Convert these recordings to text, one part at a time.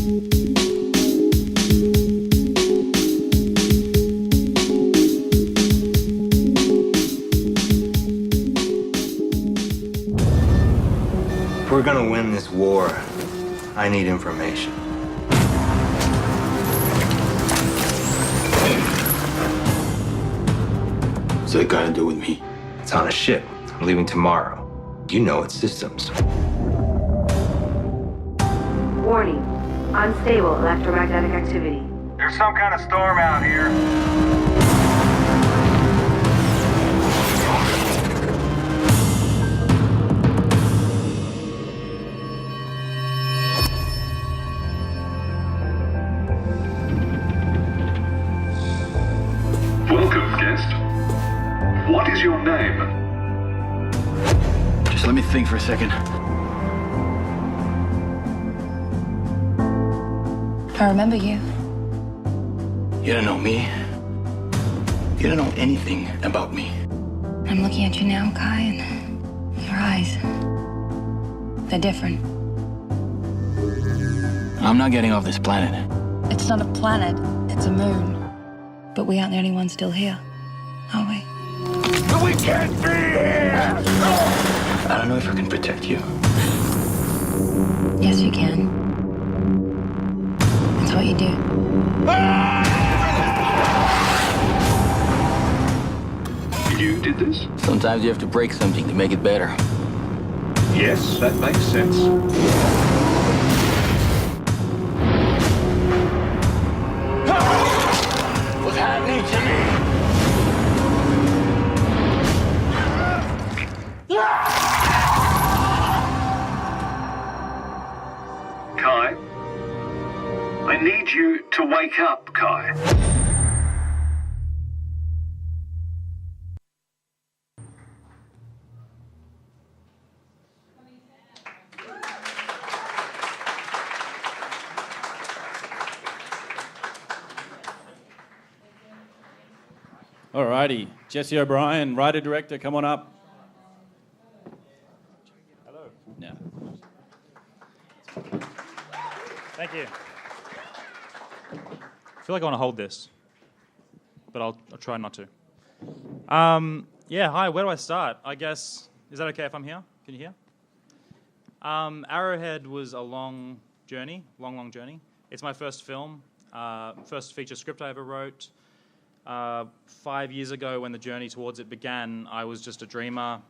If we're gonna win this war, I need information. What's that got to do with me? It's on a ship. I'm leaving tomorrow. You know its systems. Warning. Unstable electromagnetic activity. There's some kind of storm out here. Welcome, guest. What is your name? Just let me think for a second. I remember you. You don't know me. You don't know anything about me. I'm looking at you now, Kai, and your eyes. They're different. I'm not getting off this planet. It's not a planet, it's a moon. But we aren't the only ones still here, are we? We can't be here! I don't know if I can protect you. Yes, you can. That's what you do. You did this? Sometimes you have to break something to make it better. Yes, that makes sense. What's happening to me? Kai? I need you to wake up, Kai. Alrighty, Jesse O'Brien, writer-director, come on up. Hello. Yeah. Thank you. I feel like I want to hold this, but I'll try not to. Yeah, hi, where do I start? I guess, is that okay if I'm here? Can you hear? Arrowhead was a long journey, long journey. It's my first film, first feature script I ever wrote. 5 years ago, when the journey towards it began, I was just a dreamer.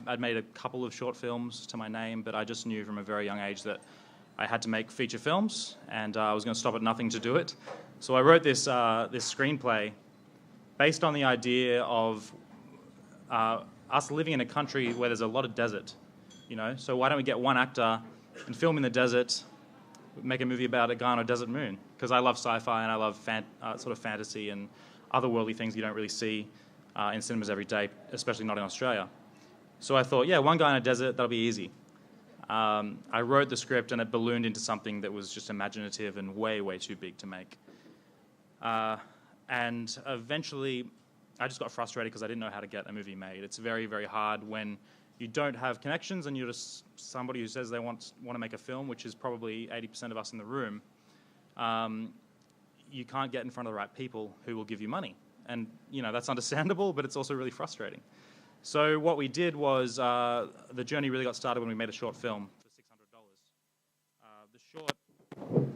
I'd made a couple of short films to my name, but I just knew from a very young age that I had to make feature films, and I was going to stop at nothing to do it. So I wrote this screenplay based on the idea of us living in a country where there's a lot of desert, you know. So why don't we get one actor and film in the desert, make a movie about a guy on a desert moon? Because I love sci-fi and I love sort of fantasy and otherworldly things you don't really see in cinemas every day, especially not in Australia. So I thought, yeah, one guy in a desert, that'll be easy. I wrote the script and it ballooned into something that was just imaginative and way too big to make. And eventually, I just got frustrated because I didn't know how to get a movie made. It's very hard when you don't have connections and you're just somebody who says they want to make a film, which is probably 80% of us in the room. You can't get in front of the right people who will give you money. And, you know, that's understandable, but it's also really frustrating. So what we did was, the journey really got started when we made a short film for $600. The short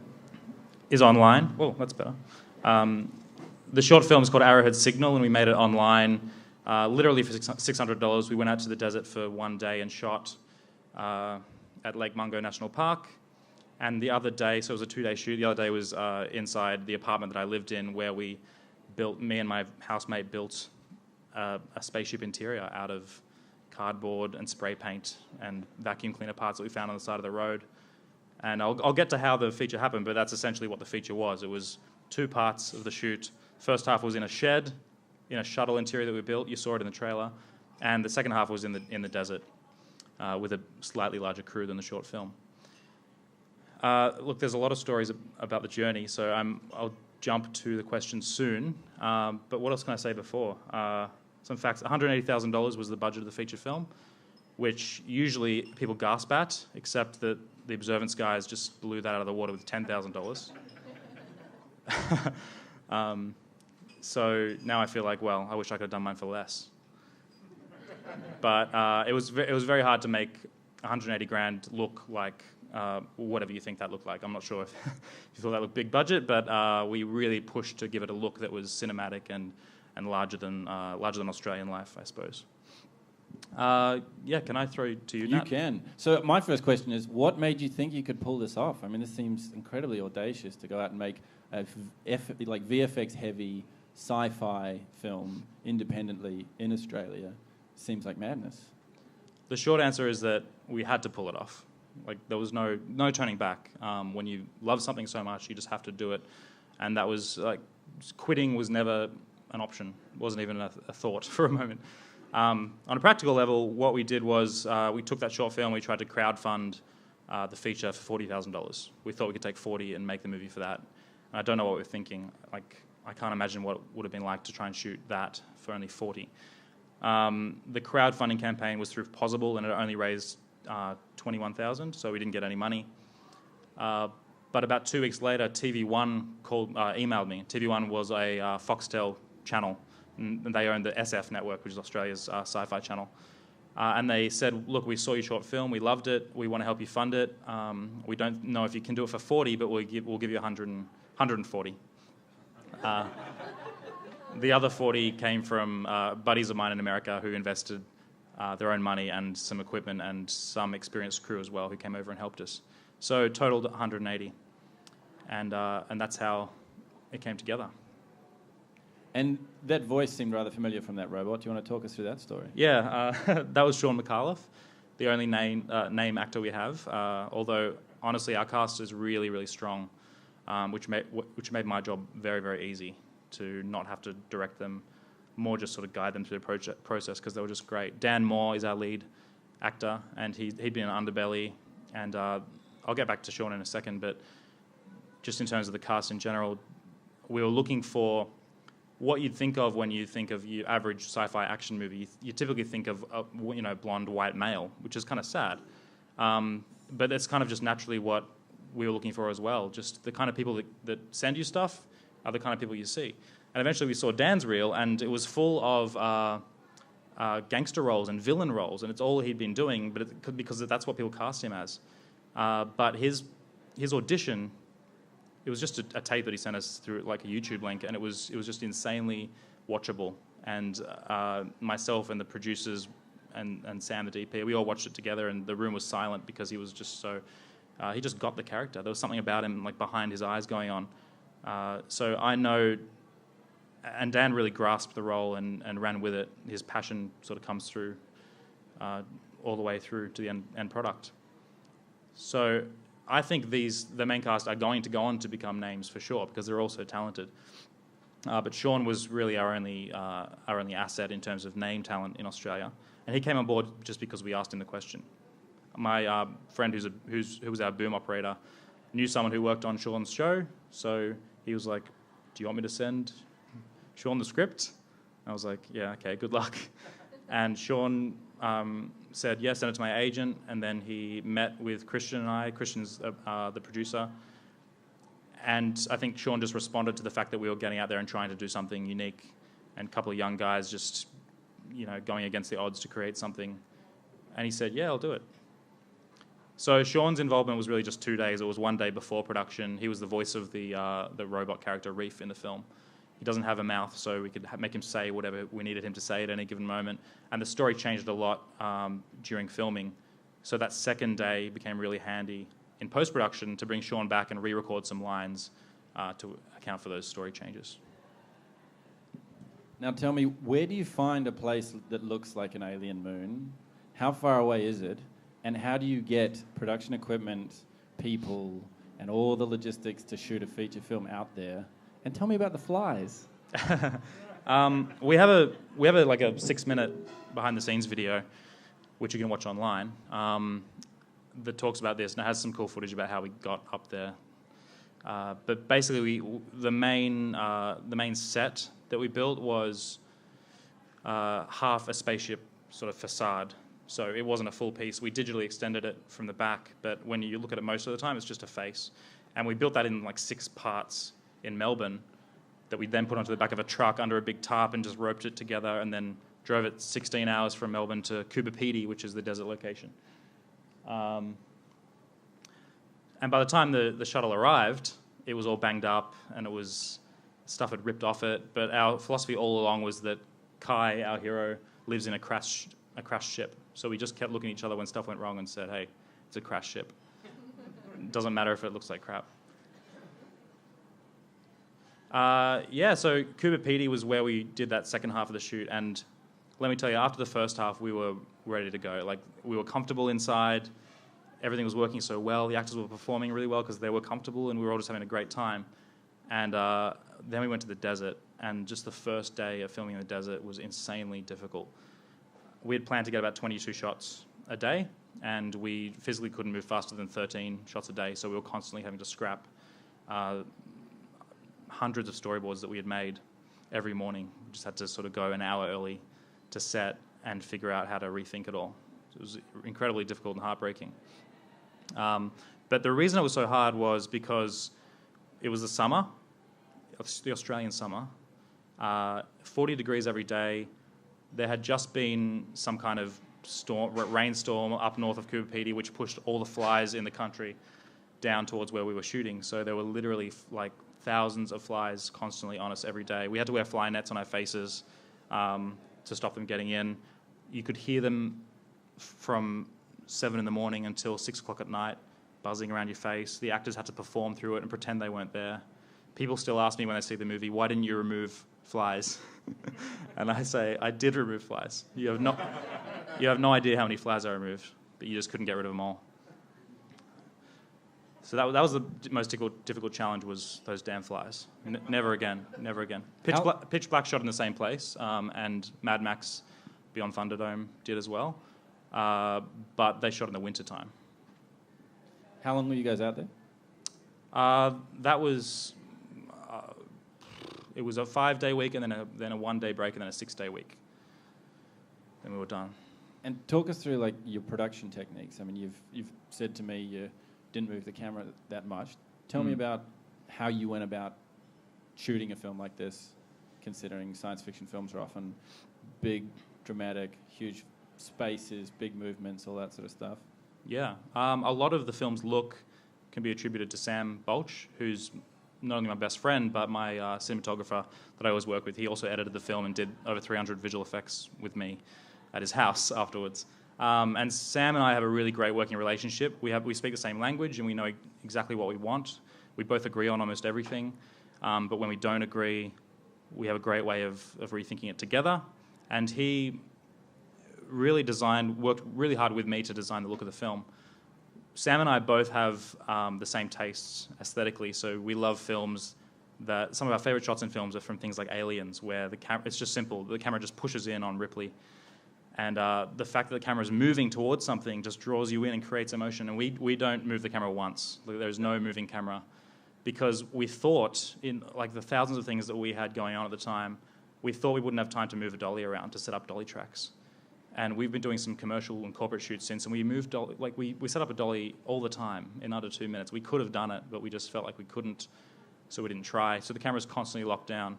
is online. Whoa, that's better. The short film is called Arrowhead Signal, and we made it online literally for $600. We went out to the desert for one day and shot at Lake Mungo National Park. And the other day, so it was a 2-day shoot, the other day was inside the apartment that I lived in, where me and my housemate built a spaceship interior out of cardboard and spray paint and vacuum cleaner parts that we found on the side of the road. And I'll get to how the feature happened, but that's essentially what the feature was. It was 2 parts of the shoot. First half was in a shed, in a shuttle interior that we built. You saw it in the trailer. And the second half was in the desert with a slightly larger crew than the short film. Look, there's a lot of stories about the journey, so I'll jump to the question soon. But what else can I say before? Some facts. $180,000 was the budget of the feature film, which usually people gasp at, except that the observance guys just blew that out of the water with $10,000. So now I feel like, well, I wish I could have done mine for less. But it was very hard to make 180 grand look like whatever you think that looked like. I'm not sure if you thought that looked big budget, but we really pushed to give it a look that was cinematic and larger than Australian life, I suppose. Yeah, can I throw to you, You Nat? can. So my first question is, what made you think you could pull this off? I mean, this seems incredibly audacious to go out and make a VFX-heavy sci-fi film independently in Australia. Seems like madness. The short answer is that we had to pull it off. Like, there was no turning back. When you love something so much, you just have to do it. And that was, like, quitting was never an option. It wasn't even a thought for a moment. On a practical level, what we did was we took that short film, we tried to crowdfund the feature for $40,000. We thought we could take 40 and make the movie for that. And I don't know what we were thinking. Like, I can't imagine what it would have been like to try and shoot that for only 40. The crowdfunding campaign was through Possible, and it only raised $21,000, so we didn't get any money. But about 2 weeks later, TV1 emailed me. TV1 was a Foxtel channel, and they owned the SF network, which is Australia's sci-fi channel. And they said, look, we saw your short film, we loved it, we want to help you fund it. We don't know if you can do it for 40, but we'll give you 140. The other 40 came from buddies of mine in America who invested their own money and some equipment and some experienced crew as well who came over and helped us. So totaled 180, and that's how it came together. And that voice seemed rather familiar from that robot. Do you want to talk us through that story? Yeah, that was Sean McAuliffe, the only name actor we have. Although honestly, our cast is really, really strong, which made my job very, very easy to not have to direct them, more just sort of guide them through the process because they were just great. Dan Moore is our lead actor, and he'd been in Underbelly, and I'll get back to Sean in a second, but just in terms of the cast in general, we were looking for what you'd think of when you think of your average sci-fi action movie. You typically think of a blonde white male, which is kind of sad, but it's kind of just naturally what we were looking for as well. Just the kind of people that send you stuff are the kind of people you see. And eventually we saw Dan's reel, and it was full of gangster roles and villain roles, and it's all he'd been doing, but because that's what people cast him as. But his audition, it was just a tape that he sent us through like a YouTube link, and it was just insanely watchable. And myself and the producers and Sam, the DP, we all watched it together, and the room was silent because he was just so... he just got the character. There was something about him, like behind his eyes going on. So I know... And Dan really grasped the role and ran with it. His passion sort of comes through all the way through to the end product. So I think the main cast are going to go on to become names for sure because they're all so talented. But Sean was really our only asset in terms of name talent in Australia, and he came on board just because we asked him the question. My friend who was our boom operator knew someone who worked on Sean's show, so he was like, "Do you want me to send Sean the script?" I was like, "Yeah, okay, good luck." And Sean said, "Yes, send it to my agent." And then he met with Christian and I. Christian's the producer. And I think Sean just responded to the fact that we were getting out there and trying to do something unique, and a couple of young guys just, going against the odds to create something. And he said, "Yeah, I'll do it." So Sean's involvement was really just 2 days. It was 1 day before production. He was the voice of the robot character Reef in the film. He doesn't have a mouth, so we could make him say whatever we needed him to say at any given moment. And the story changed a lot during filming. So that second day became really handy in post-production to bring Sean back and re-record some lines to account for those story changes. Now tell me, where do you find a place that looks like an alien moon? How far away is it? And how do you get production equipment, people, and all the logistics to shoot a feature film out there? And tell me about the flies. We have a 6-minute behind-the-scenes video, which you can watch online, that talks about this, and it has some cool footage about how we got up there. But basically, the main set that we built was half a spaceship sort of facade So it wasn't a full piece. We digitally extended it from the back, but when you look at it most of the time, it's just a face. And we built that in like 6 parts in Melbourne that we then put onto the back of a truck under a big tarp and just roped it together and then drove it 16 hours from Melbourne to Coober, which is the desert location. And by the time the shuttle arrived, it was all banged up and stuff had ripped off it. But our philosophy all along was that Kai, our hero, lives in a crashed ship. So we just kept looking at each other when stuff went wrong and said, hey, it's a crashed ship. It doesn't matter if it looks like crap. So Coober was where we did that second half of the shoot. And let me tell you, after the first half, we were ready to go. Like, we were comfortable inside. Everything was working so well. The actors were performing really well because they were comfortable, and we were all just having a great time. And then we went to the desert, and just the first day of filming in the desert was insanely difficult. We had planned to get about 22 shots a day, and we physically couldn't move faster than 13 shots a day, so we were constantly having to scrap hundreds of storyboards that we had made every morning. We just had to sort of go an hour early to set and figure out how to rethink it all. It was incredibly difficult and heartbreaking. But the reason it was so hard was because it was the summer, the Australian summer, 40 degrees every day. There had just been some kind of rainstorm up north of Coober, which pushed all the flies in the country down towards where we were shooting. So there were literally like thousands of flies constantly on us every day. We had to wear fly nets on our faces to stop them getting in. You could hear them from 7 in the morning until 6 o'clock at night, buzzing around your face. The actors had to perform through it and pretend they weren't there. People still ask me when they see the movie, why didn't you remove flies? And I say, I did remove flies. You have no idea how many flies I removed, but you just couldn't get rid of them all. So that was the most difficult challenge, was those damn flies. Never again. Pitch Black shot in the same place, and Mad Max Beyond Thunderdome did as well, but they shot in the winter time. How long were you guys out there? That was it was a 5-day week, and then a 1-day break, and then a 6-day week. Then we were done. And talk us through like your production techniques. I mean, you've said to me you didn't move the camera that much. Tell me about how you went about shooting a film like this, considering science fiction films are often big, dramatic, huge spaces, big movements, all that sort of stuff. Yeah. A lot of the film's look can be attributed to Sam Bolch, who's not only my best friend, but my cinematographer that I always work with. He also edited the film and did over 300 visual effects with me at his house afterwards. And Sam and I have a really great working relationship. We speak the same language, and we know exactly what we want. We both agree on almost everything. But when we don't agree, we have a great way of rethinking it together. And he really worked really hard with me to design the look of the film. Sam and I both have the same tastes aesthetically, so we love films that some of our favorite shots in films are from things like Aliens, where it's just simple. The camera just pushes in on Ripley. And the fact that the camera is moving towards something just draws you in and creates emotion. And we don't move the camera once. There's no moving camera. Because we thought, in like the thousands of things that we had going on at the time, we thought we wouldn't have time to move a dolly around to set up dolly tracks. And we've been doing some commercial and corporate shoots since, and we moved we set up a dolly all the time in under 2 minutes. We could have done it, but we just felt like we couldn't, so we didn't try. So the camera's constantly locked down.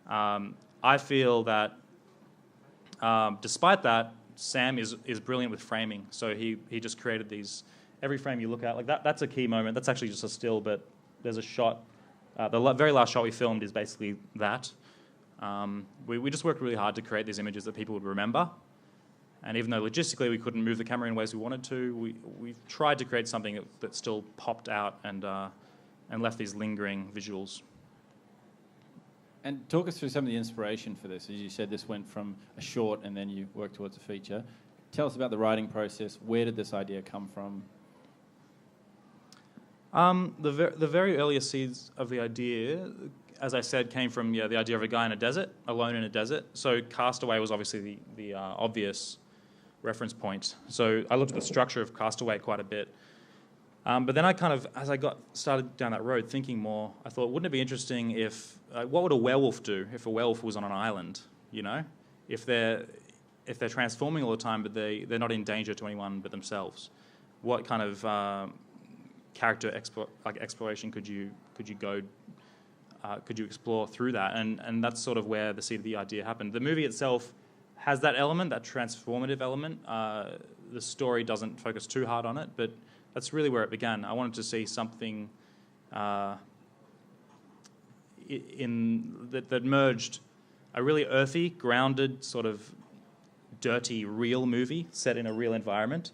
I feel that despite that, Sam is brilliant with framing. So he just created these. Every frame you look at, like that's a key moment. That's actually just a still, but there's a shot. The very last shot we filmed is basically that. We just worked really hard to create these images that people would remember. And even though logistically we couldn't move the camera in ways we wanted to, we tried to create something that still popped out and left these lingering visuals. And talk us through some of the inspiration for this. As you said, this went from a short and then you worked towards a feature. Tell us about the writing process. Where did this idea come from? The very earliest seeds of the idea, as I said, came from the idea of a guy in a desert, alone in a desert. So Castaway was obviously the obvious reference point. So I looked at the structure of Castaway quite a bit. But then I kind of, as I started down that road thinking more, I thought, wouldn't it be interesting if, what would a werewolf do if a werewolf was on an island, you know? If if they're transforming all the time, but they're not in danger to anyone but themselves, what kind of character exploration could you explore through that? And that's sort of where the seed of the idea happened. The movie itself has that element, that transformative element. The story doesn't focus too hard on it, but that's really where it began. I wanted to see something that merged a really earthy, grounded, sort of dirty, real movie set in a real environment,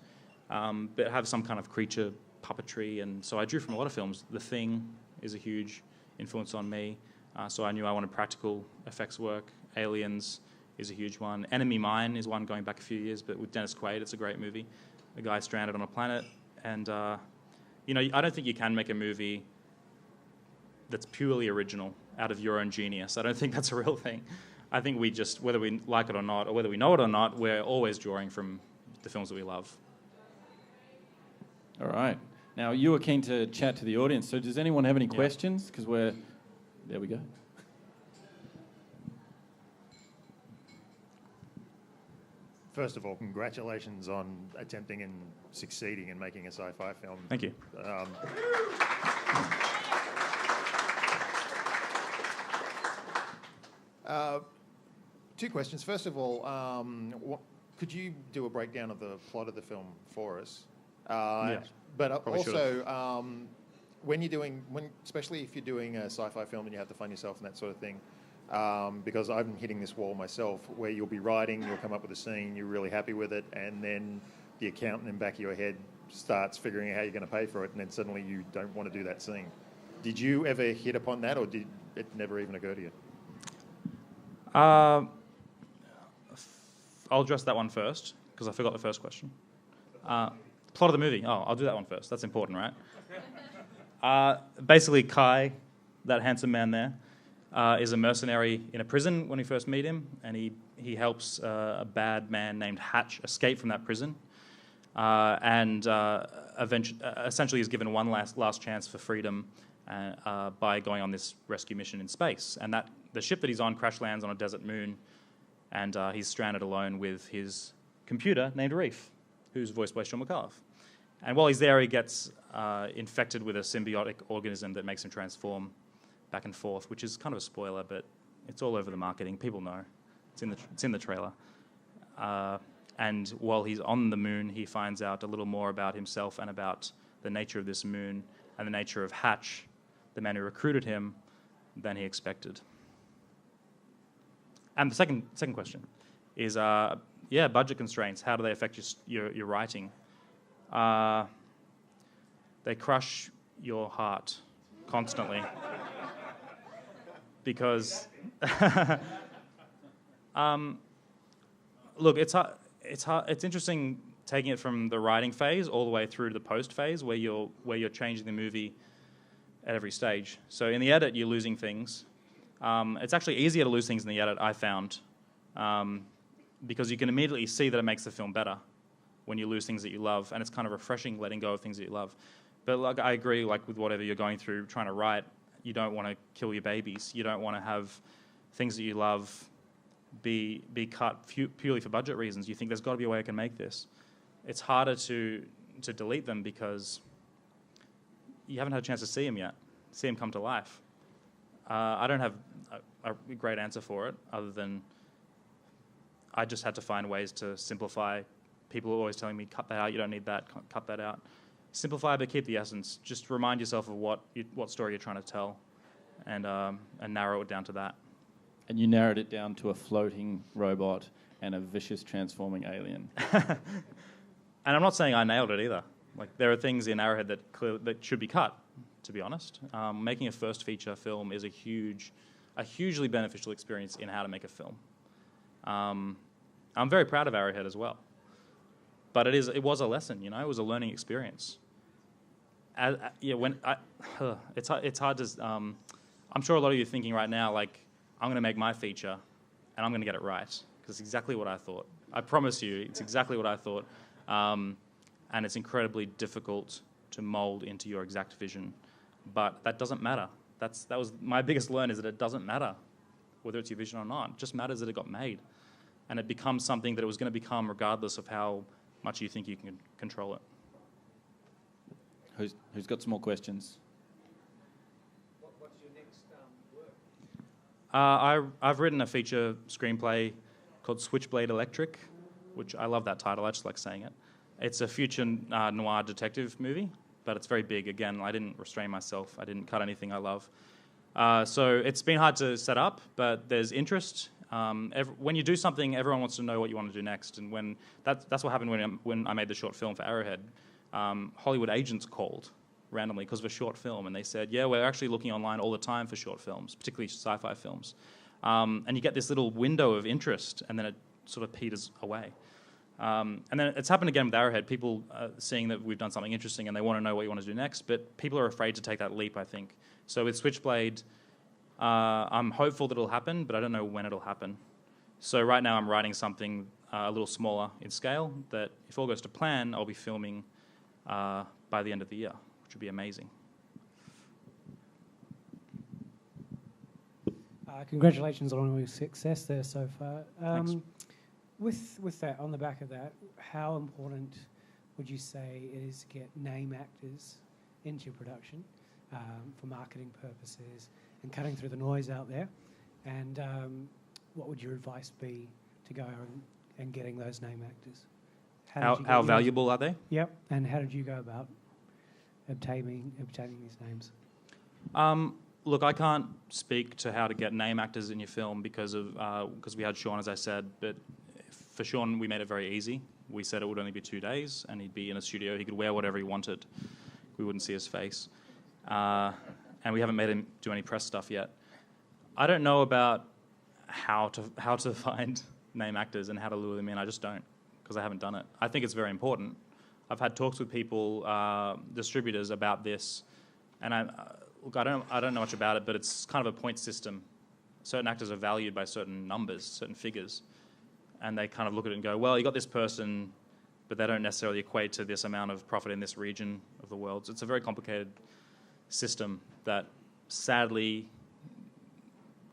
but have some kind of creature puppetry. And so I drew from a lot of films. The Thing is a huge influence on me, so I knew I wanted practical effects work. Aliens is a huge one. Enemy Mine is one going back a few years, but with Dennis Quaid. It's a great movie. A guy stranded on a planet. And, you know, I don't think you can make a movie that's purely original out of your own genius. I don't think that's a real thing. I think we just, whether we like it or not, or whether we know it or not, we're always drawing from the films that we love. All right. Now, you were keen to chat to the audience, so does anyone have any questions? Because there we go. First of all, congratulations on attempting and succeeding in making a sci-fi film. Thank you. Two questions. First of all, could you do a breakdown of the plot of the film for us? Yes. But Probably also, especially if you're doing a sci-fi film and you have to find yourself and that sort of thing, because I'm hitting this wall myself, where you'll be writing, you'll come up with a scene, you're really happy with it, and then the accountant in the back of your head starts figuring out how you're going to pay for it, and then suddenly you don't want to do that scene. Did you ever hit upon that, or did it never even occur to you? I'll address that one first, because I forgot the first question. Plot of the movie. Oh, I'll do that one first. That's important, right? Basically, Kai, that handsome man there, is a mercenary in a prison when we first meet him, and he helps a bad man named Hatch escape from that prison, and essentially is given one last chance for freedom by going on this rescue mission in space. And that the ship that he's on crash lands on a desert moon, and he's stranded alone with his computer named Reef, who's voiced by Sean McAuliffe. And while he's there, he gets infected with a symbiotic organism that makes him transform back and forth, which is kind of a spoiler, but it's all over the marketing. People know. It's in the trailer. And while he's on the moon, he finds out a little more about himself and about the nature of this moon and the nature of Hatch, the man who recruited him, than he expected. And the second question is, budget constraints. How do they affect your writing? They crush your heart constantly. Because, look, it's hard. It's interesting taking it from the writing phase all the way through to the post phase, where you're changing the movie at every stage. So in the edit, you're losing things. It's actually easier to lose things in the edit, I found, because you can immediately see that it makes the film better when you lose things that you love, and it's kind of refreshing letting go of things that you love. But like, I agree, like with whatever you're going through, trying to write, you don't want to kill your babies. You don't want to have things that you love be cut purely for budget reasons. You think there's got to be a way I can make this. It's harder to delete them because you haven't had a chance to see them yet, see them come to life. I don't have a great answer for it, other than I just had to find ways to simplify. People are always telling me, cut that out, you don't need that, cut that out. Simplify, but keep the essence. Just remind yourself of what story you're trying to tell, and narrow it down to that. And you narrowed it down to a floating robot and a vicious transforming alien. And I'm not saying I nailed it either. Like, there are things in Arrowhead that should be cut, to be honest. Making a first feature film is a hugely beneficial experience in how to make a film. I'm very proud of Arrowhead as well. But it was a lesson, you know. It was a learning experience. It's hard to. I'm sure a lot of you are thinking right now, like, I'm going to make my feature, and I'm going to get it right, because it's exactly what I thought. I promise you, it's exactly what I thought, and it's incredibly difficult to mold into your exact vision. But that doesn't matter. That was my biggest learn, is that it doesn't matter whether it's your vision or not. It just matters that it got made. and it becomes something that it was going to become regardless of how much you think you can control it. Who's got some more questions? What's your next work? I've written a feature screenplay called Switchblade Electric, which I love that title. I just like saying it. It's a future noir detective movie, but it's very big. Again, I didn't restrain myself. I didn't cut anything I love. So it's been hard to set up, but there's interest. When you do something, everyone wants to know what you want to do next. And that's what happened when I made the short film for Arrowhead. Hollywood agents called randomly because of a short film, and they said, yeah, we're actually looking online all the time for short films, particularly sci-fi films. And you get this little window of interest, and then it sort of peters away. And then it's happened again with Arrowhead. People seeing that we've done something interesting, and they want to know what you want to do next, but people are afraid to take that leap, I think. So with Switchblade, I'm hopeful that it'll happen, but I don't know when it'll happen. So right now I'm writing something a little smaller in scale that, if all goes to plan, I'll be filming by the end of the year, which would be amazing. Congratulations on all your success there so far. Thanks. With that, on the back of that, how important would you say it is to get name actors into your production for marketing purposes and cutting through the noise out there? And what would your advice be to go and getting those name actors? How valuable are they? Yep. And how did you go about obtaining these names? Look, I can't speak to how to get name actors in your film because we had Sean, as I said, but for Sean, we made it very easy. We said it would only be 2 days, and he'd be in a studio. He could wear whatever he wanted. We wouldn't see his face. And we haven't made him do any press stuff yet. I don't know about how to find name actors and how to lure them in. I just don't, because I haven't done it. I think it's very important. I've had talks with people, distributors, about this, and look, I don't know much about it, but it's kind of a point system. Certain actors are valued by certain numbers, certain figures, and they kind of look at it and go, well, you got this person, but they don't necessarily equate to this amount of profit in this region of the world. So it's a very complicated system that, sadly,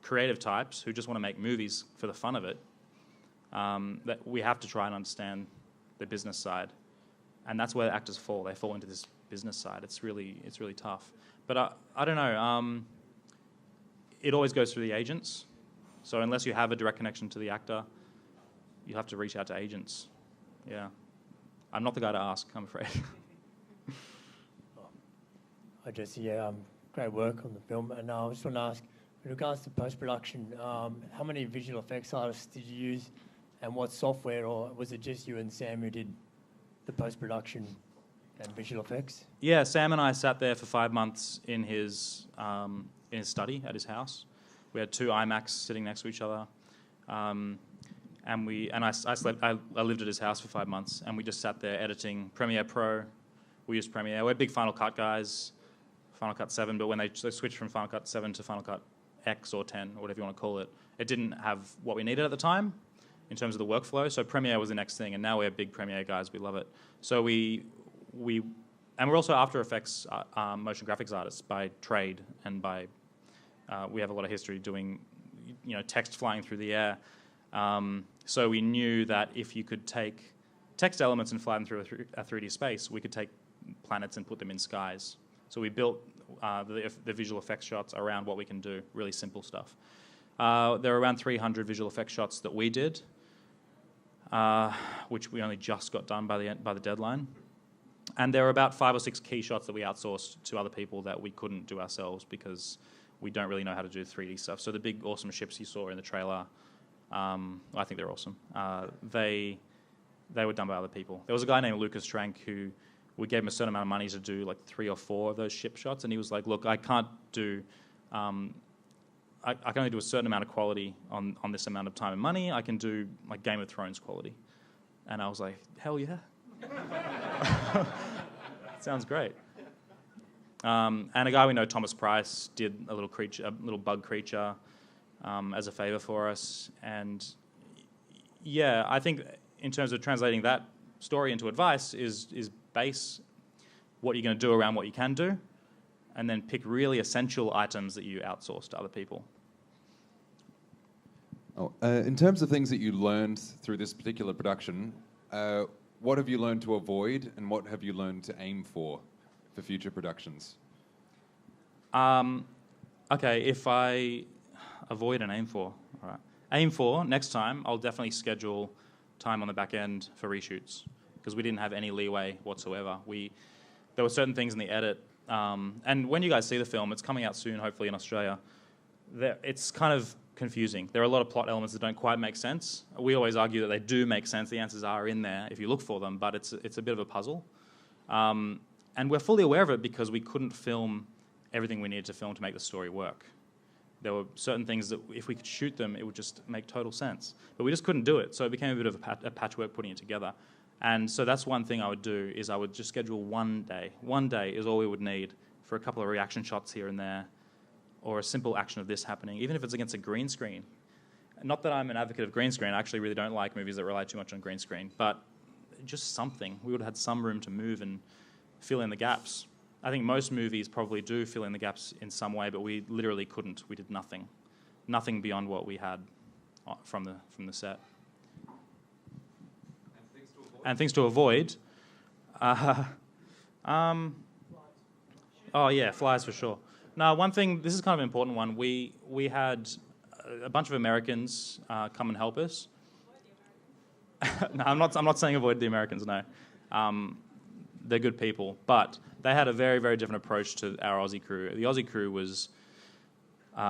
creative types who just want to make movies for the fun of it, that we have to try and understand the business side. And that's where actors fall. They fall into this business side. It's really tough. But I don't know. It always goes through the agents. So unless you have a direct connection to the actor, you have to reach out to agents. Yeah. I'm not the guy to ask, I'm afraid. Hi, Jesse. Great work on the film. And I just want to ask, in regards to post-production, how many visual effects artists did you use, and what software, or was it just you and Sam who did the post-production and visual effects? Yeah, Sam and I sat there for 5 months in his study at his house. We had 2 iMacs sitting next to each other, and I lived at his house for 5 months, and we just sat there editing Premiere Pro. We used Premiere. We're big Final Cut guys, Final Cut 7, but when they switched from Final Cut 7 to Final Cut X or 10, or whatever you want to call it, it didn't have what we needed at the time in terms of the workflow. So Premiere was the next thing, and now we're big Premiere guys. We love it. So we're also After Effects motion graphics artists by trade, and by we have a lot of history doing, text flying through the air. So we knew that if you could take text elements and fly them through a 3D space, we could take planets and put them in skies. So we built the visual effects shots around what we can do, really simple stuff. There are around 300 visual effects shots that we did, which we only just got done by the deadline. And there are about 5 or 6 key shots that we outsourced to other people that we couldn't do ourselves because we don't really know how to do 3D stuff. So the big awesome ships you saw in the trailer, I think they're awesome. They were done by other people. There was a guy named Lucas Trank who we gave him a certain amount of money to do like 3 or 4 of those ship shots, and he was like, look, I can't do... I can only do a certain amount of quality on this amount of time and money. I can do like Game of Thrones quality. And I was like, hell yeah. Sounds great. And a guy we know, Thomas Price, did a little bug creature as a favor for us. And yeah, I think in terms of translating that story into advice is base what you're going to do around what you can do, and then pick really essential items that you outsource to other people. In terms of things that you learned through this particular production, what have you learned to avoid and what have you learned to aim for future productions? Okay, if I avoid and aim for, all right. Aim for, next time, I'll definitely schedule time on the back end for reshoots because we didn't have any leeway whatsoever. There were certain things in the edit, and when you guys see the film, it's coming out soon, hopefully in Australia, it's kind of confusing. There are a lot of plot elements that don't quite make sense. We always argue that they do make sense. The answers are in there if you look for them, but it's a bit of a puzzle. And we're fully aware of it because we couldn't film everything we needed to film to make the story work. There were certain things that if we could shoot them, it would just make total sense. But we just couldn't do it, so it became a bit of a patchwork putting it together. And so that's one thing I would do, is I would just schedule one day. One day is all we would need for a couple of reaction shots here and there, or a simple action of this happening, even if it's against a green screen. Not that I'm an advocate of green screen. I actually really don't like movies that rely too much on green screen, but just something. We would have had some room to move and fill in the gaps. I think most movies probably do fill in the gaps in some way, but we literally couldn't. We did nothing. Nothing beyond what we had from the set. And things to avoid? Oh yeah, flies for sure. Now, one thing, this is kind of an important one. We had a bunch of Americans come and help us. No, I'm not saying avoid the Americans, no. They're good people, but they had a very, very different approach to our Aussie crew. The Aussie crew was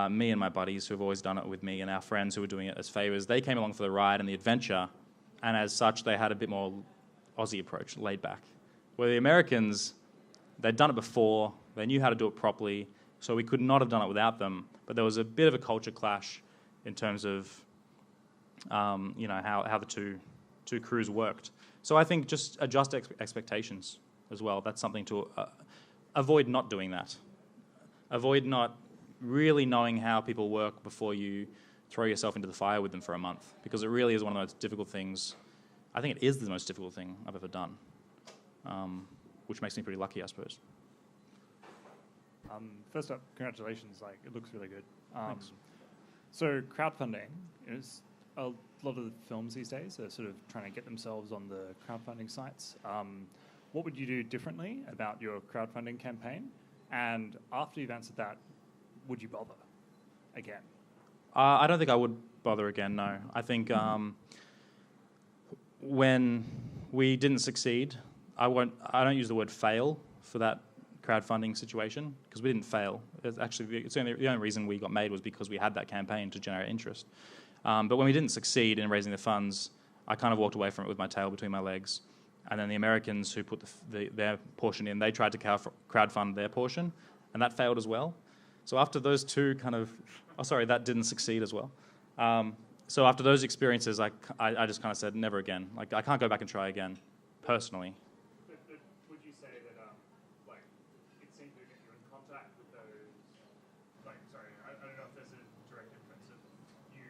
me and my buddies who have always done it with me and our friends who were doing it as favours. They came along for the ride and the adventure, and as such, they had a bit more Aussie approach, laid back. Where the Americans, they'd done it before, they knew how to do it properly, so we could not have done it without them. But there was a bit of a culture clash in terms of how the two crews worked. So I think just adjust expectations as well. That's something to avoid not doing that. Avoid not really knowing how people work before you throw yourself into the fire with them for a month, because it really is one of the most difficult things. I think it is the most difficult thing I've ever done, which makes me pretty lucky, I suppose. First up, congratulations. It looks really good. Thanks. So crowdfunding is a lot of the films these days are sort of trying to get themselves on the crowdfunding sites. What would you do differently about your crowdfunding campaign? And after you've answered that, would you bother again? I don't think I would bother again, no. I think when we didn't succeed, I don't use the word fail for that crowdfunding situation, because we didn't fail. The only reason we got made was because we had that campaign to generate interest. But when we didn't succeed in raising the funds, I kind of walked away from it with my tail between my legs. And then the Americans who put their portion in, they tried to crowdfund their portion, and that failed as well. So after those two that didn't succeed as well. So after those experiences, I just kind of said, never again. I can't go back and try again, personally. But would you say that, it seemed to get you in contact with those, I don't know if there's a direct difference of you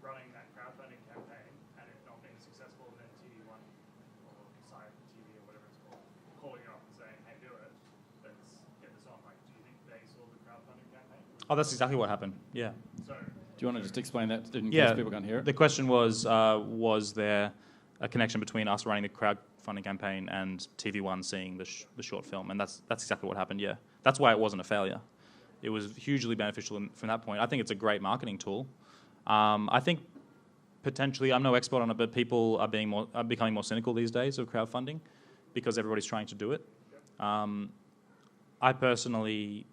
running that crowdfunding campaign and it not being successful, and then TV1 or sci-fi TV or whatever it's called, calling you up and saying, hey, do it, let's get this on. Do you think they saw the crowdfunding campaign? Oh, that's exactly what happened, yeah. Do you want to just explain that in case people can't hear it? The question was there a connection between us running the crowdfunding campaign and TV1 seeing the short film? And that's exactly what happened, yeah. That's why it wasn't a failure. It was hugely beneficial from that point. I think it's a great marketing tool. I think potentially, I'm no expert on it, but people are becoming more cynical these days of crowdfunding because everybody's trying to do it. I personally...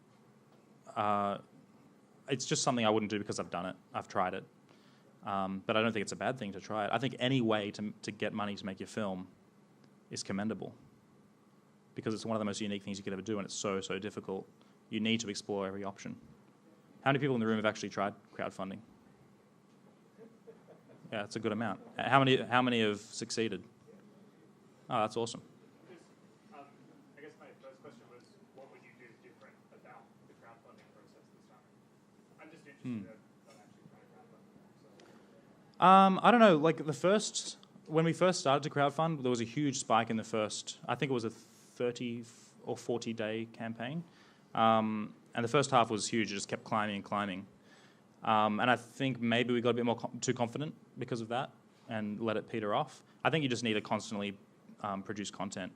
it's just something I wouldn't do because I've done it. I've tried it. But I don't think it's a bad thing to try it. I think any way to get money to make your film is commendable, because it's one of the most unique things you could ever do, and it's so, so difficult. You need to explore every option. How many people in the room have actually tried crowdfunding? Yeah, it's a good amount. How many have succeeded? Oh, that's awesome. I guess my first question was, what would you do different about the crowdfunding process this time? I'm just interested in actually trying to crowdfund. I don't know. When we first started to crowdfund, there was a huge spike in the first. I think it was a 30 or 40 day campaign, and the first half was huge. It just kept climbing and climbing. And I think maybe we got a bit more too confident because of that and let it peter off. I think you just need to constantly produce content.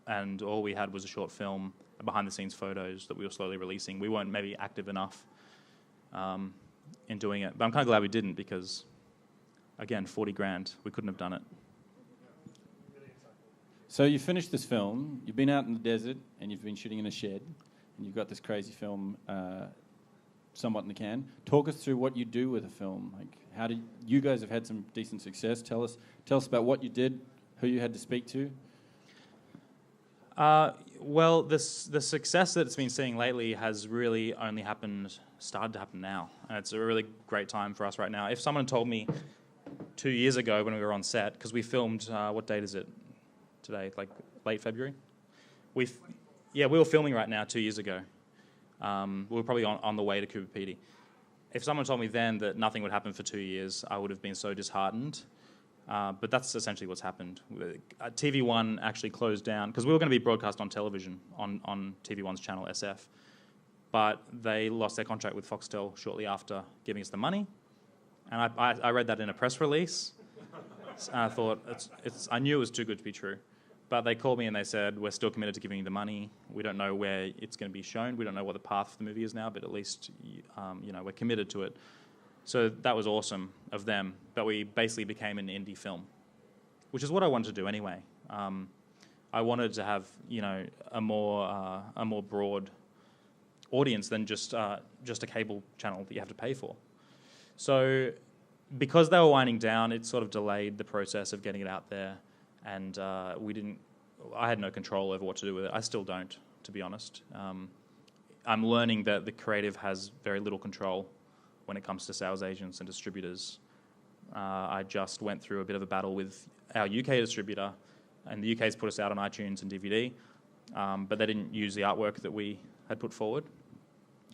And all we had was a short film, behind-the-scenes photos that we were slowly releasing. We weren't maybe active enough in doing it. But I'm kind of glad we didn't because, again, 40 grand, we couldn't have done it. So you finished this film, you've been out in the desert, and you've been shooting in a shed, and you've got this crazy film somewhat in the can. Talk us through what you do with a film. Like, how did you guys have had some decent success? Tell us about what you did, who you had to speak to. Well, the success that it's been seeing lately has really only started to happen now. And it's a really great time for us right now. If someone told me 2 years ago when we were on set, because we filmed, what date is it today? Like late February? We were filming right now 2 years ago. We were probably on the way to Cooper Pedy. If someone told me then that nothing would happen for 2 years, I would have been so disheartened. But that's essentially what's happened. TV1 actually closed down, because we were going to be broadcast on television on TV1's channel SF. But they lost their contract with Foxtel shortly after giving us the money. And I read that in a press release. And I thought, I knew it was too good to be true. But they called me and they said, we're still committed to giving you the money. We don't know where it's going to be shown. We don't know what the path of the movie is now, but at least we're committed to it. So that was awesome of them, but we basically became an indie film, which is what I wanted to do anyway. I wanted to have a more broad audience than just a cable channel that you have to pay for. So because they were winding down, it sort of delayed the process of getting it out there, and I had no control over what to do with it. I still don't, to be honest. I'm learning that the creative has very little control when it comes to sales agents and distributors. I just went through a bit of a battle with our UK distributor, and the UK's put us out on iTunes and DVD, but they didn't use the artwork that we had put forward.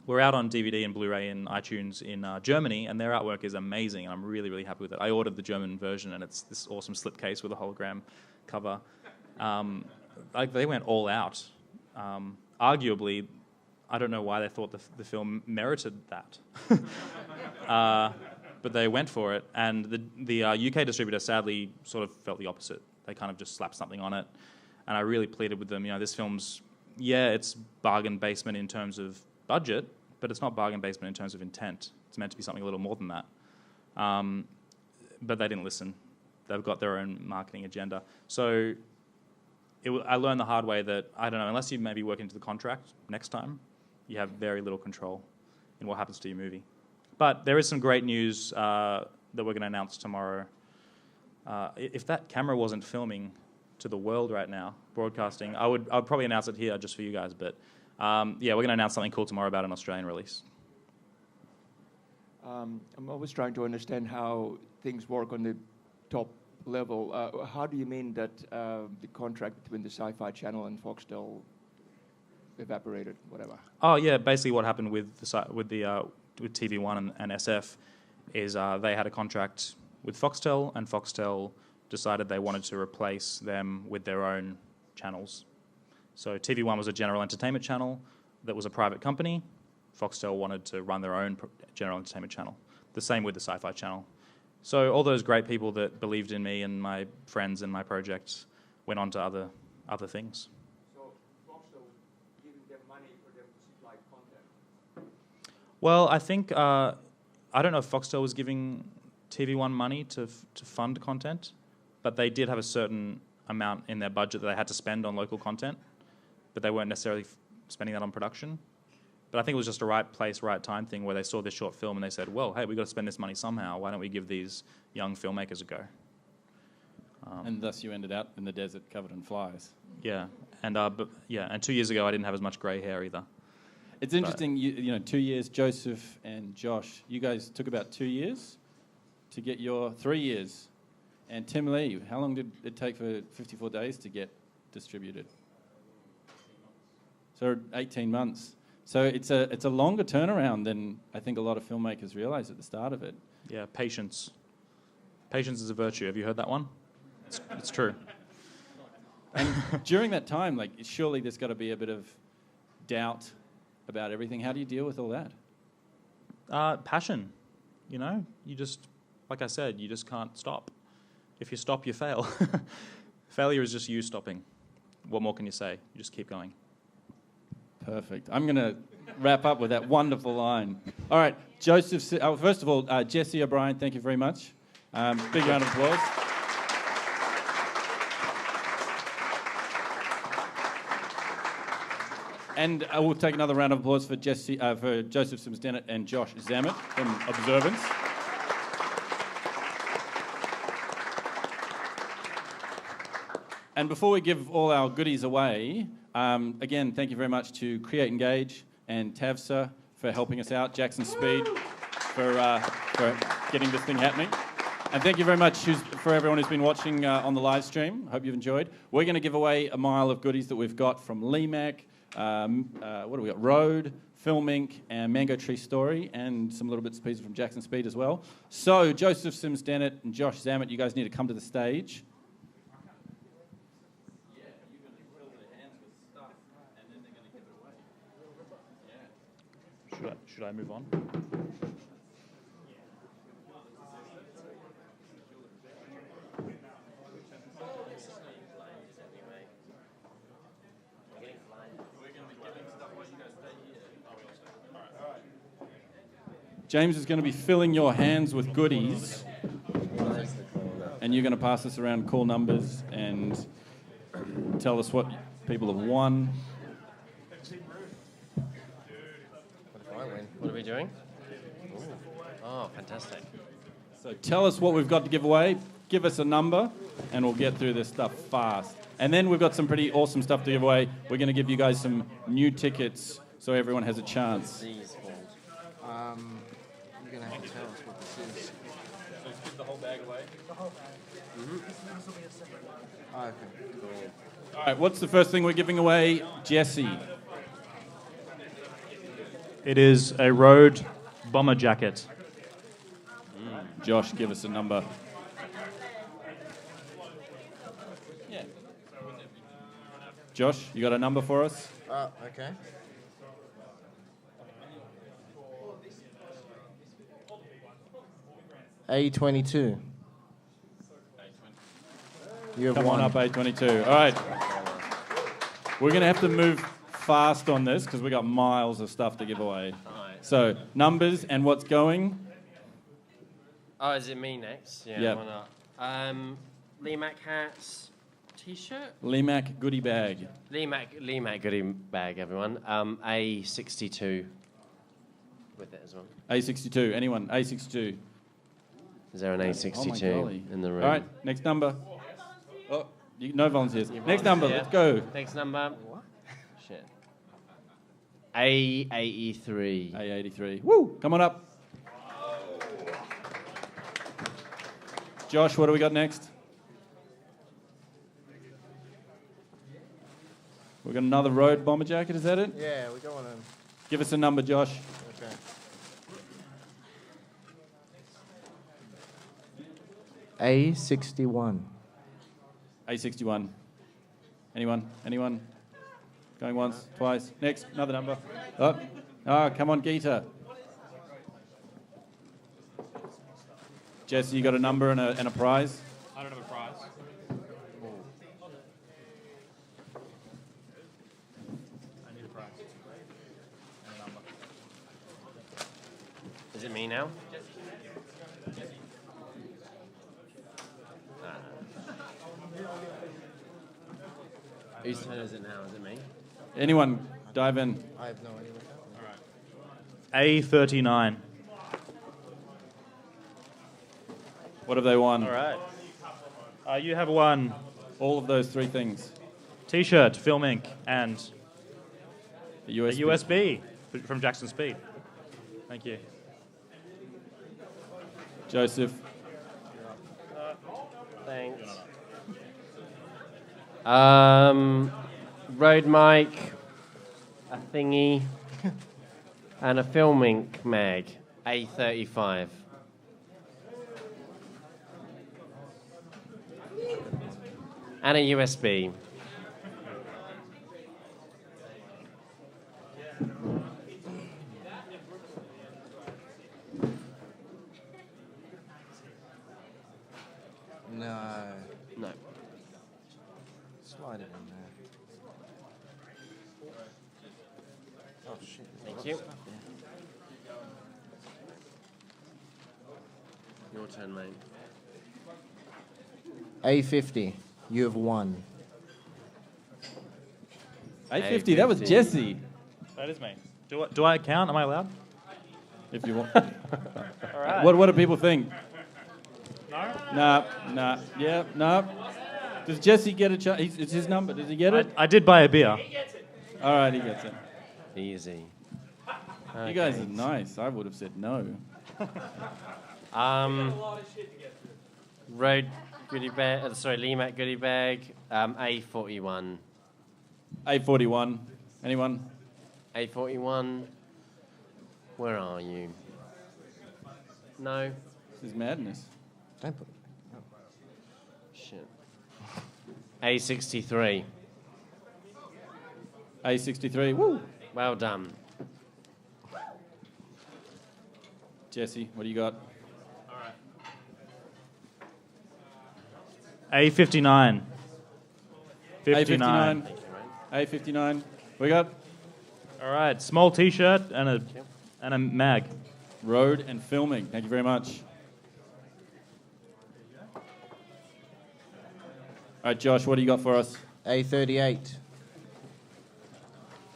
We're out on DVD and Blu-ray and iTunes in Germany, and their artwork is amazing, and I'm really, really happy with it. I ordered the German version, and it's this awesome slipcase with a hologram cover. They went all out. Arguably, I don't know why they thought the film merited that. But they went for it. And the UK distributor sadly sort of felt the opposite. They kind of just slapped something on it. And I really pleaded with them, this film's, it's bargain basement in terms of budget, but it's not bargain basement in terms of intent. It's meant to be something a little more than that. But they didn't listen. They've got their own marketing agenda. So I learned the hard way that, I don't know, unless you maybe work into the contract next time, you have very little control in what happens to your movie. But there is some great news that we're going to announce tomorrow. If that camera wasn't filming to the world right now, broadcasting, I'd probably announce it here just for you guys. But we're going to announce something cool tomorrow about an Australian release. I'm always trying to understand how things work on the top level. How do you mean that the contract between the Sci-Fi Channel and Foxtel evaporated, whatever? Oh yeah, basically what happened with TV1 and SF is they had a contract with Foxtel, and Foxtel decided they wanted to replace them with their own channels. So TV1 was a general entertainment channel that was a private company. Foxtel wanted to run their own general entertainment channel. The same with the Sci-Fi Channel. So all those great people that believed in me and my friends and my projects went on to other things. Well, I think, I don't know if Foxtel was giving TV1 money to fund content, but they did have a certain amount in their budget that they had to spend on local content, but they weren't necessarily spending that on production. But I think it was just a right place, right time thing where they saw this short film and they said, well, hey, we've got to spend this money somehow. Why don't we give these young filmmakers a go? And thus you ended up in the desert covered in flies. Yeah, and 2 years ago I didn't have as much grey hair either. It's interesting, you know, 2 years, Joseph and Josh, you guys took about 2 years to get your 3 years. And Tim Lee, how long did it take for 54 Days to get distributed? So 18 months. So it's a longer turnaround than I think a lot of filmmakers realise at the start of it. Yeah, patience. Patience is a virtue. Have you heard that one? It's true. And during that time, like, surely there's got to be a bit of doubt about everything. How do you deal with all that? Passion. You know, you just, like I said, you just can't stop. If you stop, you fail. Failure is just you stopping. What more can you say? You just keep going. Perfect. I'm going to wrap up with that wonderful line. All right, Joseph. First of all, Jesse O'Brien, thank you very much. Big round of applause. And we'll take another round of applause for Joseph Sims-Dennett and Josh Zammit from Observance. And before we give all our goodies away, again, thank you very much to Create Engage and TAVSA for helping us out, Jackson Speed for getting this thing happening. And thank you very much for everyone who's been watching on the live stream. Hope you've enjoyed. We're going to give away a mile of goodies that we've got from LEMAC, what do we got? Road, Film Inc., and Mango Tree Story, and some little bits and pieces from Jackson Speed as well. So Joseph Sims-Dennett and Josh Zammit, you guys need to come to the stage. Should I move on? James is going to be filling your hands with goodies, and you're going to pass us around call numbers and tell us what people have won. What are we doing? Ooh. Oh, fantastic. So tell us what we've got to give away, give us a number, and we'll get through this stuff fast. And then we've got some pretty awesome stuff to give away. We're going to give you guys some new tickets so everyone has a chance. You're going to have to tell us what this is. So let's give the whole bag away. Oh, okay. Cool. All right, what's the first thing we're giving away? Jesse. It is a Road bomber jacket. Josh, give us a number. Yeah. Josh, you got a number for us? Okay. A22. You have Come won. on up, A22. All right. We're going to have to move fast on this because we got miles of stuff to give away. So, numbers and what's going? Oh, is it me next? Yeah, Yep. why not? LEMAC hats, T-shirt? LEMAC goodie bag. LEMAC goodie bag, everyone. A62 with it as well. A62. Anyone? A62. Is there an A62 Oh my golly. in the room? All right, next number. Oh, no volunteers. You Next number, volunteer. let's go. Next number. What? Shit. A83. A83. Woo! Come on up. Josh, what do we got next? We've got another Road bomber jacket, is that it? Yeah, we got one of them. Give us a number, Josh. Okay. A61. A61. Anyone? Anyone? Going once, twice. Next, another number. Oh, come on, Geeta. Jesse, you got a number and a prize? I don't have a prize. I need a prize. And a number. Is it me now? Whose turn is it now? Is it me? Anyone, dive in. I have no idea what's happening. A39. What have they won? All right. You have won all of those three things. T-shirt, Film Inc., and a USB. A USB from Jackson Speed. Thank you. Joseph. Thanks. Road mic, a thingy, and a Film Inc. mag, A35. And a USB. Thank you. Your turn, mate. A50. You have won. A50. That was Jesse. That is me. Do I count? Am I allowed? If you want. All right. What do people think? No? Nah. Yeah, nah. Does Jesse get a chance? It's his number. Does he get it? I did buy a beer. All right, he gets it. Easy. You guys are nice. I would have said no. Road goodie bag. Sorry, Limac goodie bag. A41. A41. Anyone? A41. Where are you? No. This is madness. Don't put. Shit. A63. A63. Woo. Well done. Jesse, what do you got? A59. 59. A59. We got? All right, small T-shirt and a mag. Road and filming. Thank you very much. All right, Josh, what do you got for us? A38.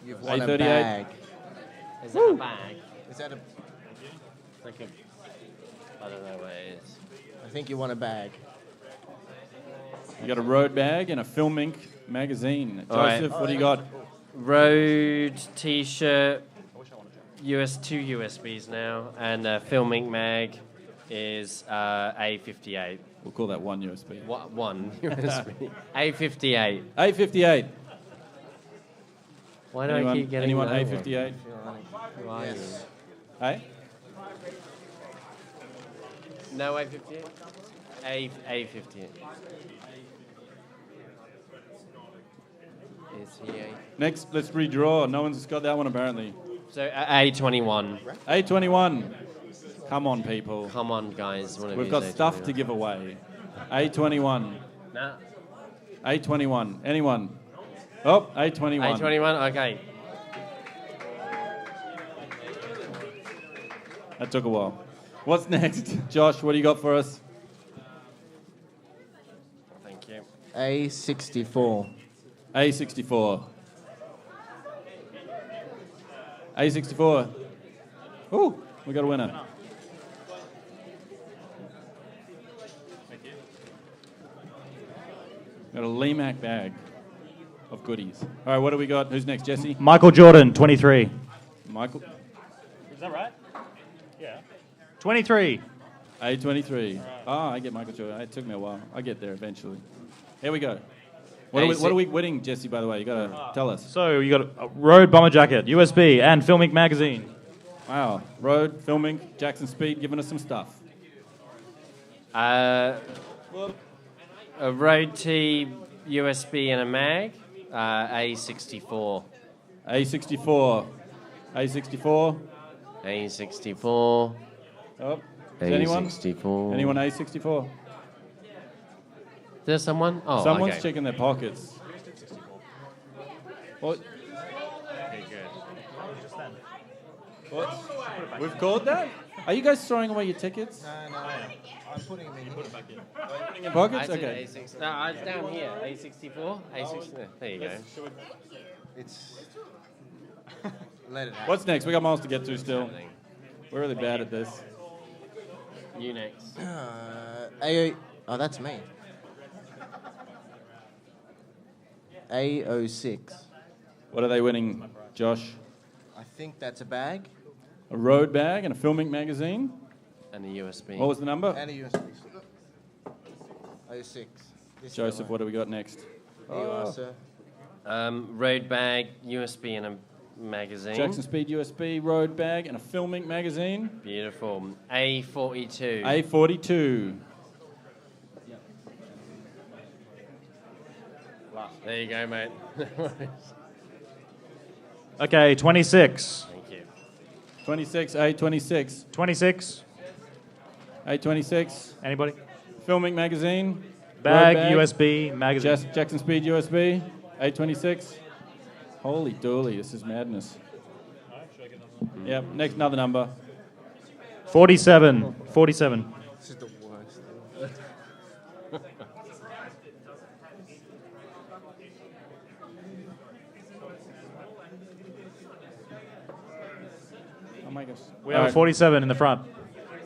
You've won a A38. bag. Is that a bag? Is that a? Like a, I don't know what it is. I think you won a bag. You got a road bag and a Filmink magazine. All right. Joseph, what do you got? Road T-shirt, two USBs now, and Filming mag is A58. We'll call that one USB. One USB. A58. A58. Why do I keep getting anyone that A58? Who are you? Hey? No A58? A58. Is he A? Next, let's redraw. No one's got that one apparently. So A21. A21. Come on, people. Come on, guys. We've got stuff to give away. A21. Nah. A21. Anyone? Oh, A21. A21, okay. That took a while. What's next? Josh, what do you got for us? Thank you. A64. A64. A64. Ooh, we got a winner. Got a Limac bag of goodies. All right, what do we got? Who's next? Jesse? Michael Jordan, 23. Michael? Is that right? Yeah. 23. A23. Ah, I get Michael Jordan. It took me a while. I get there eventually. Here we go. What are we winning, Jesse, by the way? You got to tell us. So you got a Road bomber jacket, USB, and Filmic magazine. Wow. Road, filming, Jackson Speed giving us some stuff. A Road T, USB, and a mag. A64. A64. A64. A64. Oh. Is anyone? A64. Anyone A64? There's someone? Oh, Someone's okay. checking their pockets. What? Okay, good. What? We've called that? Are you guys throwing away your tickets? No. I'm putting them in. Put it back in. Putting in your pockets? I said Okay. A6. No, I was down here. A64. A64. There you go. It's. Let it out. What's next? We got miles to get to still. We're really bad at this. You next. Oh, that's me. A06. What are they winning, Josh? I think that's a bag. A road bag and a filming magazine. And a USB. What was the number? And a USB. 06. This Joseph, what do we got next? There you are, sir. Road bag, USB, and a magazine. Jackson Speed USB, road bag, and a filming magazine. Beautiful. A42. A42. There you go, mate. Okay, 26. Thank you. 26, A26. 26. A26. Anybody? Filming magazine. Bag, road USB, magazine. Jackson Speed USB. A26. Holy dooly, this is madness. Yep, next, another number. 47. 47. This is the worst. Oh my gosh. We have a 47 in the front.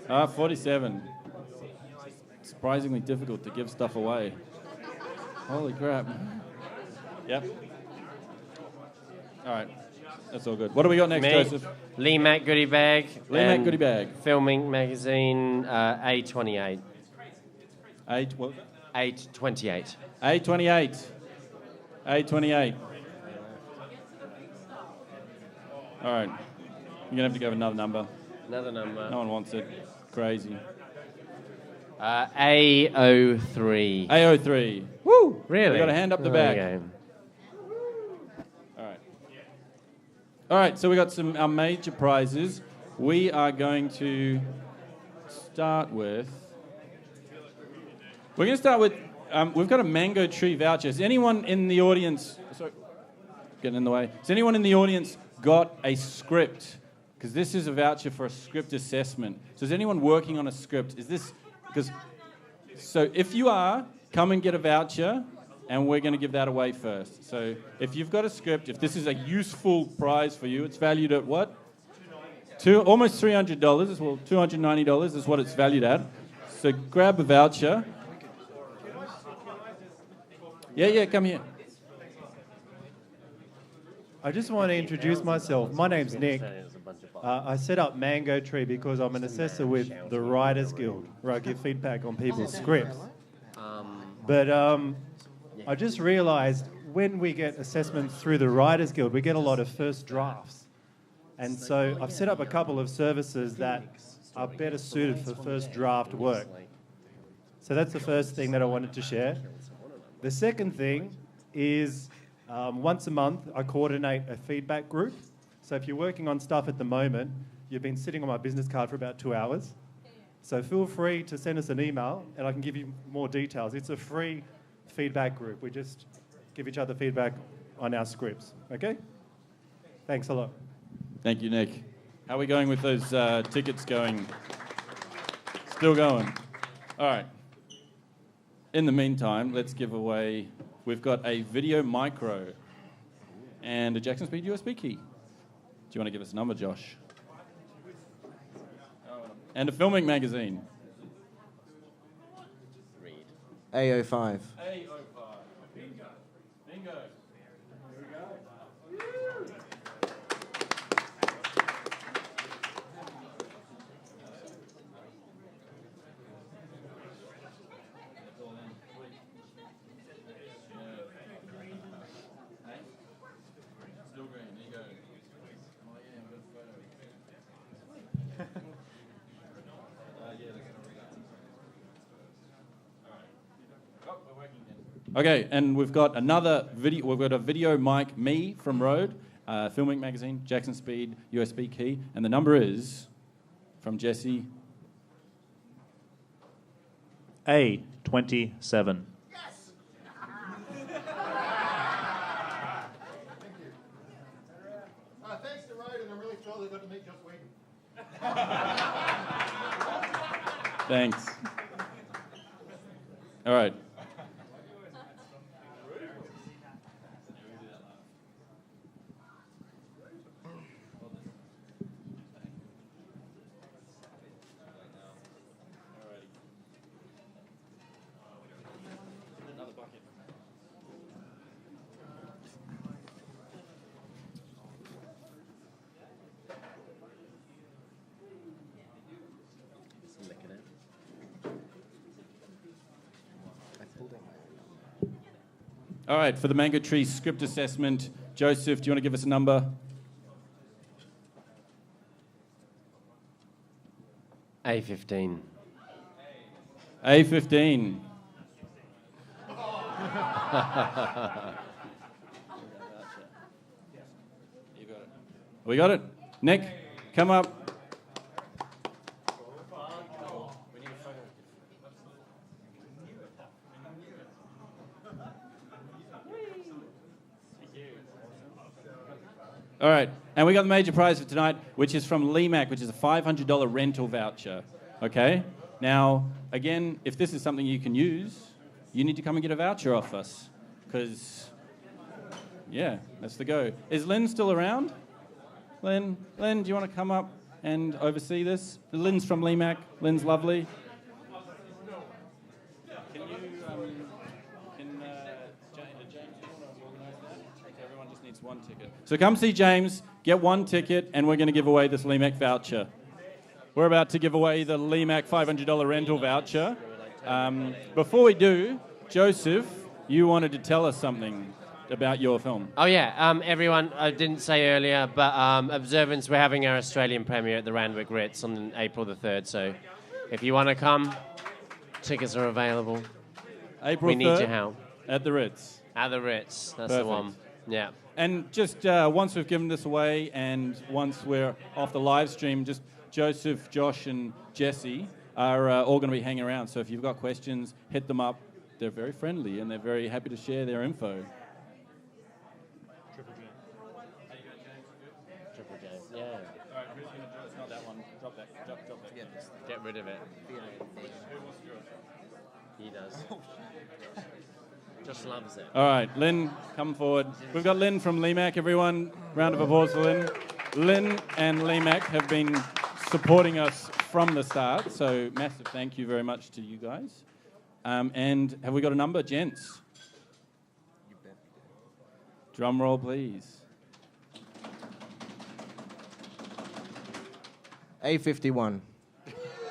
47. Surprisingly difficult to give stuff away. Holy crap. Yep. All right. That's all good. What do we got next, Me, Joseph? Lee Mac Goodie Bag. Lee Mac Goodie Bag. Filming Magazine, A28. What? 828. A28. A28. All right. You're going to have to go with another number. Another number. No one wants it. Crazy. A03. A03. Woo! Really? We got a hand up the There back. we go. All right, so we got our major prizes. We are going to start with... We're going to start with... we've got a mango tree voucher. Is anyone in the audience... Sorry, getting in the way. Has anyone in the audience got a script? Because this is a voucher for a script assessment. So is anyone working on a script? Is this... Because... So if you are, come and get a voucher, and we're going to give that away first. So if you've got a script, if this is a useful prize for you, it's valued at what? Almost $300. Well, $290 is what it's valued at. So grab a voucher. Yeah, come here. I just want to introduce myself. My name's Nick. I set up Mango Tree because I'm an assessor with the Writers Guild, where I give feedback on people's scripts. But I just realised when we get assessments through the Writers Guild, we get a lot of first drafts. And so I've set up a couple of services that are better suited for first draft work. So that's the first thing that I wanted to share. The second thing is once a month I coordinate a feedback group. So if you're working on stuff at the moment, you've been sitting on my business card for about 2 hours. So feel free to send us an email and I can give you more details. It's a free feedback group. We just give each other feedback on our scripts. Okay? Thanks a lot. Thank you, Nick. How are we going with those tickets going? Still going. All right. In the meantime, let's give away... We've got a video micro and a Jackson Speed USB key. Do you want to give us a number, Josh? And a filming magazine. A05. Bingo. Bingo. Here we go. Still green. There you go. Oh yeah, we've got a photo. Okay, and we've got another video. We've got a video mic, me from Rode, Filming Magazine, Jackson Speed, USB key, and the number is from Jesse. A27. Thanks to Rode, and I'm really thrilled I got to meet Joss Whedon. Thanks. All right. All right, for the Mango Tree script assessment, Joseph, do you want to give us a number? A15. A15. We got it. Nick, come up. All right, And we got the major prize for tonight, which is from Lemac, which is a $500 rental voucher. Okay? Now, again, if this is something you can use, you need to come and get a voucher off us. Because, yeah, that's the go. Is Lynn still around? Lynn, do you want to come up and oversee this? Lynn's from Lemac. Lynn's lovely. Can you, James, do you want to organise that? So everyone just needs one ticket. So come see James, get one ticket, and we're going to give away this Lemac voucher. We're about to give away the Lemac $500 rental voucher. Before we do, Joseph, you wanted to tell us something about your film. Oh, yeah. Everyone, I didn't say earlier, but Observance, we're having our Australian premiere at the Randwick Ritz on April the 3rd. So if you want to come, tickets are available. April 3rd? We need your help. At the Ritz? At the Ritz. That's Perfect. the one. Yeah. And just once we've given this away and once we're off the live stream, just Joseph, Josh, and Jesse are all going to be hanging around. So if you've got questions, hit them up. They're very friendly and they're very happy to share their info. Triple J. Yeah. All right, who's going to do it? It's not that one. Drop that. Drop that. Yeah, get rid of it. Who wants to do it? He does. Just loves it. All right, Lynn, come forward. We've got Lynn from Lemac, everyone. Round of applause for Lynn. Lynn and Lemac have been supporting us from the start, so massive thank you very much to you guys. And have we got a number, gents? Drum roll, please. A51.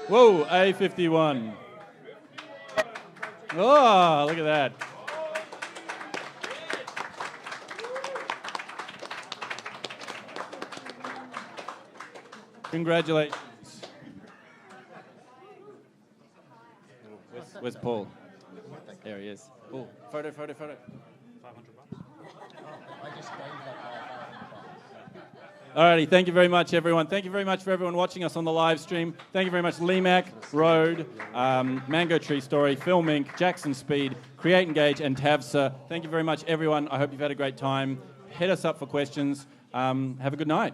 Whoa, A51. Oh, look at that. Congratulations. Where's Paul? There he is. Oh, photo. $500. Alrighty, thank you very much, everyone. Thank you very much for everyone watching us on the live stream. Thank you very much, Lemac, Road, Mango Tree Story, Film Inc., Jackson Speed, Create Engage, and TAVSA. Thank you very much, everyone. I hope you've had a great time. Hit us up for questions. Have a good night.